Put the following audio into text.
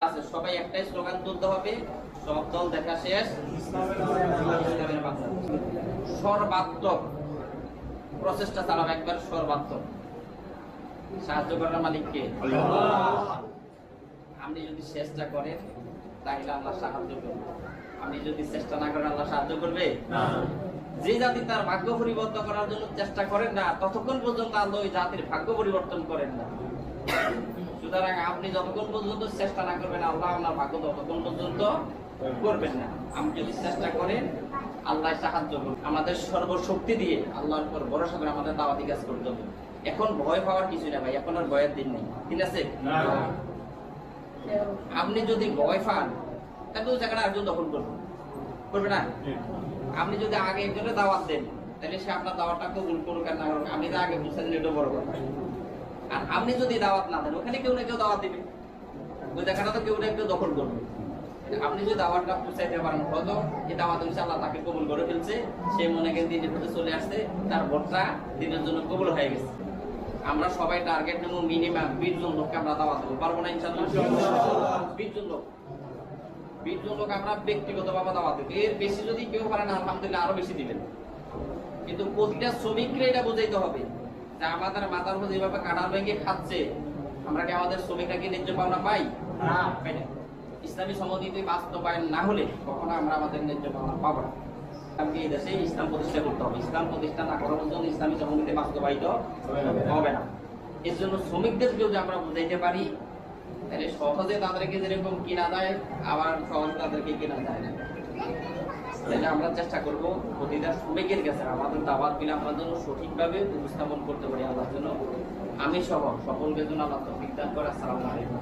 আছে সবাই একটাই স্লোগান তুলতে হবে, সব দল দেখা শেষ, ইসলামের বাংলা সর্বাত্মক প্রচেষ্টা চালাবে, একবার সর্বাত্মক। সাহায্য করার মালিক কে? আপনি যদি চেষ্টা করেন তাহলে আল্লাহ সাহায্য করবে, আপনি যদি চেষ্টা না করেন আল্লাহ সাহায্য করবে না। যে জাতি তার ভাগ্য পরিবর্তন করার জন্য চেষ্টা করেন না, ততক্ষণ পর্যন্ত আল্লাহ ওই জাতির ভাগ্য পরিবর্তন করেন না। সুতরাং আপনি যতক্ষণ পর্যন্ত চেষ্টা না করবেন আল্লাহ আপনার ভাগ্য ততক্ষণ পর্যন্ত করবেন না। আপনি যদি চেষ্টা করেন আল্লাহ সাহায্য করবেন। আমাদের সর্বশক্তি দিয়ে আল্লাহর উপর ভরসা করে আমাদের দাওয়াতি কাজ করতে হবে। এখন ভয় পাওয়ার কিছু না ভাই, এখন আর ভয়ের দিন নেই, ঠিক আছে? আপনি যদি ভয় পান তাহলে ওই জায়গাটা একজন দখল করবে না। আপনি যদি আগে একজনের দাওয়াত দেন তাহলে সে আপনার দাওয়াতটা কবুল করুক আর না করুক, আপনি তো আগে বুঝতে দিলে এটা বড় কথা। আর আপনি যদি দাওয়াত না দেন ওখানে কেউ না কেউ দাওয়াত দিবে, ওই জায়গাটা তো কেউ না কেউ দখল করবে। আপনি যদি দাওয়াতটা পৌঁছাইতে পারেন হয়তো এই দাওয়াত ইনশাআল্লাহ তাকে কবুল করে ফেলছে, সে মনে করেন দিনের প্রতি চলে আসছে, তার ভোটটা দিনের জন্য কবুল হয়ে গেছে। আমরা সবাই টার্গেট নেব মিনিমাম 20 জন লোককে আমরা দাওয়াত দেবো, পারবো না ইনশাআল্লাহ? 20 জন লোক, 20 জন লোক আমরা ব্যক্তিগতভাবে দাওয়াত দেবো। এর বেশি যদি কেউ পারেন আলহামদুলিল্লাহ আরো বেশি দিবেন। কিন্তু প্রতিটা শ্রমিককে এটা বোঝাইতে হবে যে আমাদের মাথার উপর যেভাবে কাঁঠাল ভেঙে খাচ্ছে, আমরা কি আমাদের শ্রমিকরা কি ন্যায্য পাওনা পাই? না, পাই না। ইসলামী সমাজনীতি বাস্তবায়ন না হলে কখনো আমরা আমাদের ন্যায্য পাওনা পাবো না। আমাকে এই দেশে ইসলাম প্রতিষ্ঠা করতে হবে, ইসলাম প্রতিষ্ঠা না করার পর্যন্ত ইসলামী সমাজনীতি বাস্তবায়িত হবে না। এর জন্য শ্রমিকদের যদি আমরা বুঝাইতে পারি তাহলে সহজে তাদেরকে যেরকম কিনা যায় আবার সহজে তাদেরকে কিনা যায় না। তাহলে আমরা চেষ্টা করব প্রতিটা শ্রমিকের কাছে আমাদের দাওয়াত গুলো আমরা যেন সঠিকভাবে উপস্থাপন করতে পারি আল্লাহর জন্য। আমি সহ সকলকে জন্য আল্লাহ তৌফিক দান করে। আসসালামু আলাইকুম।